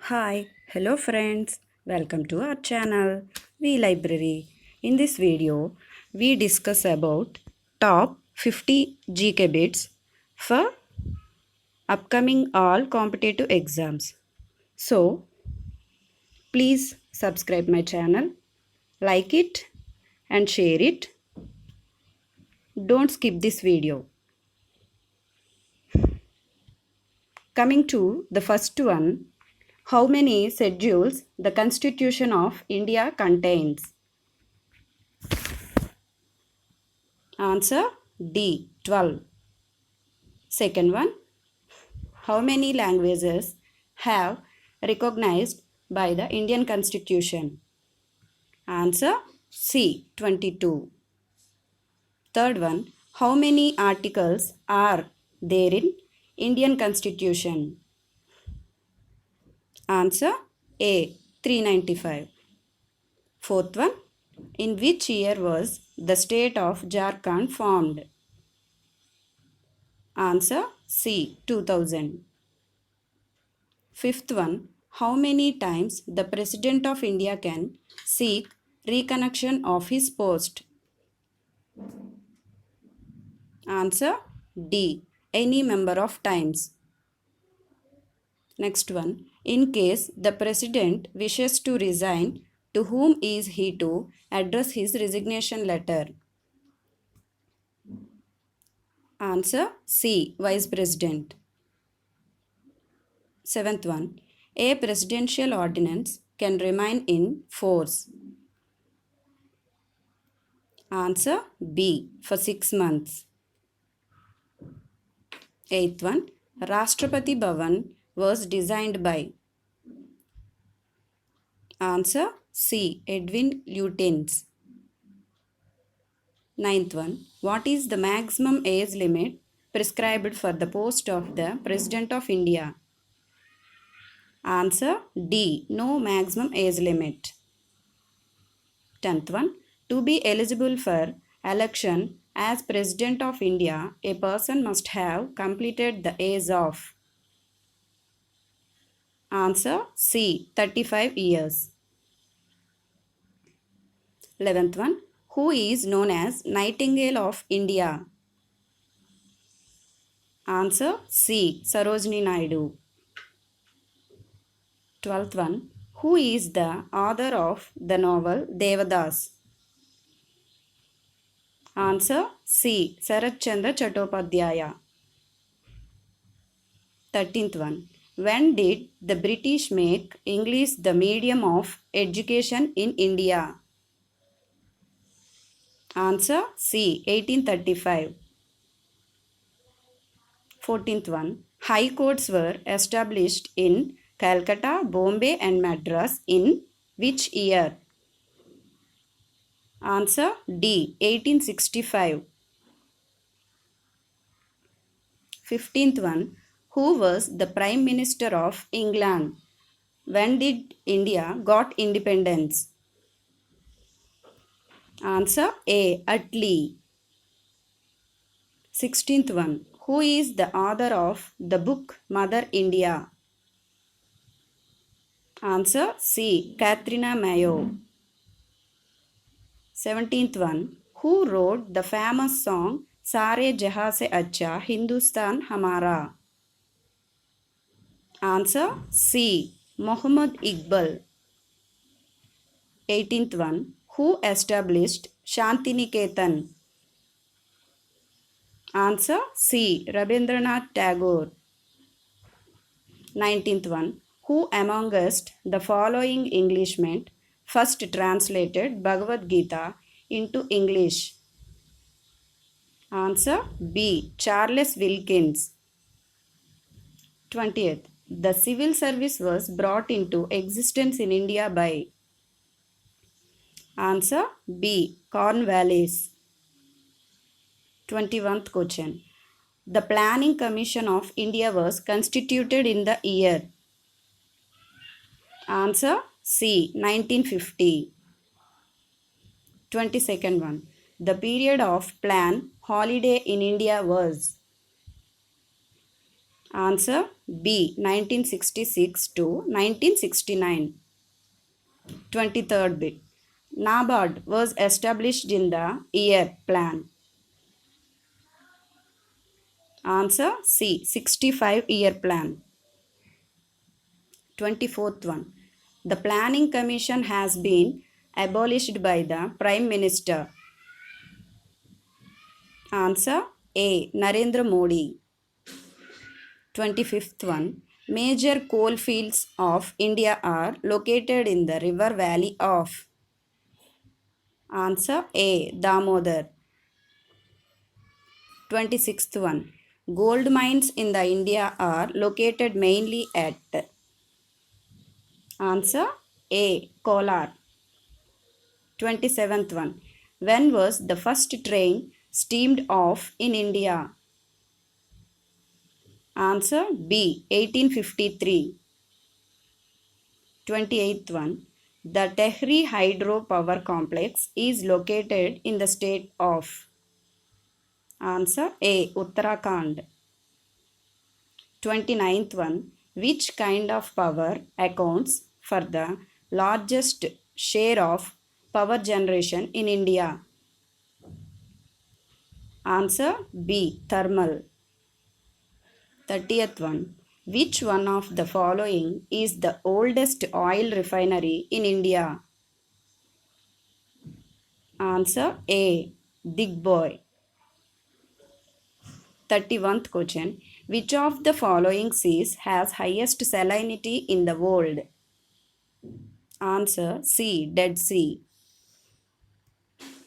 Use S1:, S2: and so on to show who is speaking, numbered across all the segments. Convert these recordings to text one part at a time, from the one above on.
S1: Hi, hello friends, welcome to our channel, V Library. In this video, we discuss about top 50 GK bits for upcoming all competitive exams. So, please subscribe my channel, like it and share it. Don't skip this video. Coming to the first one, how many schedules the Constitution of India contains? Answer D 12. Second one, how many languages have recognized by the Indian Constitution? Answer C 22. Third one, how many articles are there in Indian Constitution? Answer A 395. Fourth one, in which year was the state of Jharkhand formed? Answer C 2000. Fifth one, how many times the President of India can seek reconnection of his post? Answer D. Any number of times. Next one, in case the President wishes to resign, to whom is he to address his resignation letter? Answer C. Vice President. Seventh one, a presidential ordinance can remain in force. Answer B. For 6 months. Eighth one, Rashtrapati Bhavan was designed by. Answer C. Edwin Lutyens. Ninth one, what is the maximum age limit prescribed for the post of the President of India? Answer D. No maximum age limit. Tenth one, to be eligible for election as President of India, a person must have completed the age of. Answer C. 35 years. 11th one, who is known as Nightingale of India? Answer C. Sarojini Naidu. 12th one, who is the author of the novel Devadas? Answer C. Sarat Chandra Chattopadhyaya. 13th one, when did the British make English the medium of education in India? Answer C. 1835. 14th one, high courts were established in Calcutta, Bombay and Madras in which year? Answer D. 1865. 15th one, who was the Prime Minister of England? When did India got independence? Answer A. Attlee. 16th one, who is the author of the book Mother India? Answer C. Katrina Mayo. 17th one, who wrote the famous song Sare Jahan Se Acha Hindustan Hamara? Answer C. Muhammad Iqbal. 18th one, who established Shantiniketan? Answer C. Rabindranath Tagore. 19th one, who amongst the following Englishmen first translated Bhagavad Gita into English? Answer B. Charles Wilkins. 20th, the civil service was brought into existence in India by. Answer B. Cornwallis. 21st question, the Planning Commission of India was constituted in the year. Answer C. 1950. 22nd one, the period of plan holiday in India was. Answer B. 1966 to 1969. 23rd bit. NABARD was established in the year plan. Answer C. 65-year plan. 24th one. The Planning Commission has been abolished by the Prime Minister. Answer A. Narendra Modi. 25th one. Major coal fields of India are located in the river valley of. Answer A. Damodar. 26th one. Gold mines in the India are located mainly at. Answer A. Kolar. 27th one. When was the first train steamed off in India? Answer B. 1853. 28th one. The Tehri Hydro Power Complex is located in the state of. Answer A. Uttarakhand. 29th one. Which kind of power accounts for the largest share of power generation in India? Answer B. Thermal. 30th one. Which one of the following is the oldest oil refinery in India? Answer A. Digboy. 31st question. Which of the following seas has highest salinity in the world? Answer C. Dead Sea.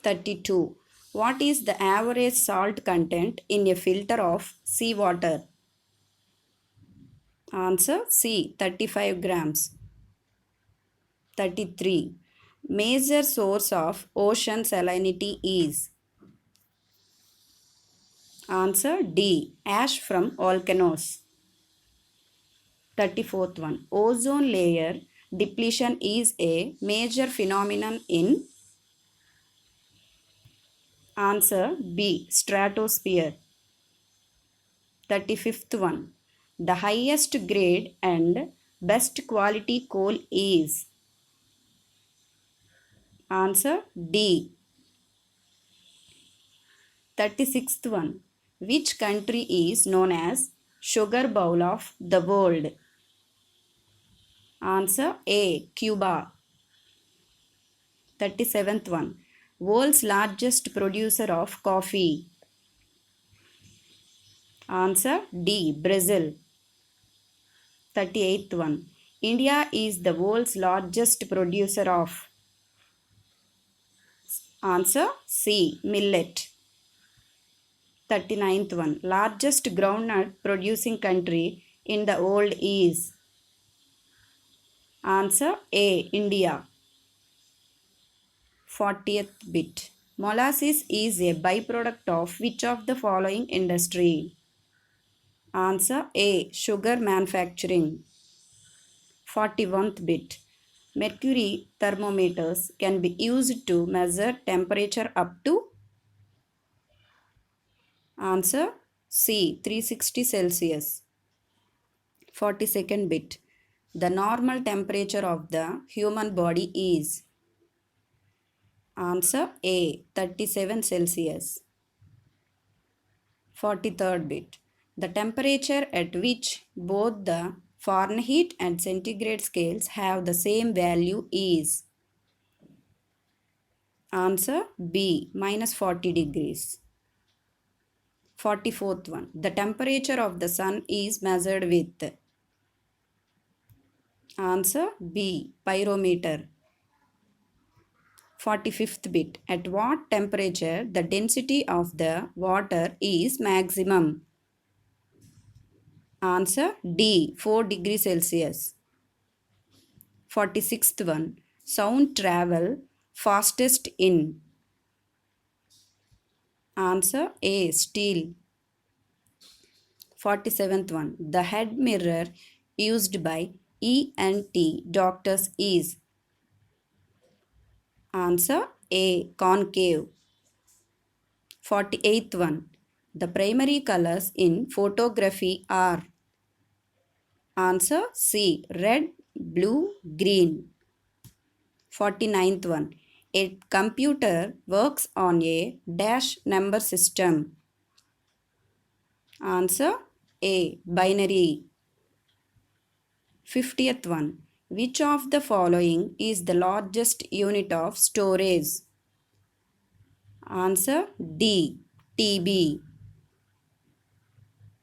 S1: 32. What is the average salt content in a filter of seawater? Answer C. 35 grams. 33. Major source of ocean salinity is. Answer D. Ash from volcanoes. 34th one. Ozone layer depletion is a major phenomenon in. Answer B. Stratosphere. 35th one. The highest grade and best quality coal is. Answer D. 36th one. Which country is known as sugar bowl of the world? Answer A. Cuba. 37th one. World's largest producer of coffee. Answer D. Brazil. 38th one. India is the world's largest producer of. Answer C. Millet. 39th one. Largest groundnut producing country in the world is. Answer A. India. 40th bit. Molasses is a byproduct of which of the following industry? Answer A. Sugar manufacturing. 41st bit. Mercury thermometers can be used to measure temperature up to. Answer C. 360 Celsius. 42nd bit. The normal temperature of the human body is. Answer A. 37 Celsius. 43rd bit. The temperature at which both the Fahrenheit and centigrade scales have the same value is. Answer B. minus 40 degrees. 44th one. The temperature of the sun is measured with. Answer B. Pyrometer. 45th bit. At what temperature the density of the water is maximum? Answer D. 4 degrees Celsius. 46th one. Sound travel fastest in. Answer A. Steel. 47th one. The head mirror used by ENT doctors is. Answer A. Concave. 48th one. The primary colors in photography are. Answer C. Red, blue, green. 49th one. A computer works on a dash number system. Answer A. Binary. 50th one. Which of the following is the largest unit of storage? Answer D. TB.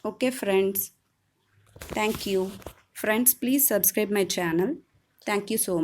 S1: Okay friends. Thank you. Friends, please subscribe my channel. Thank you so much.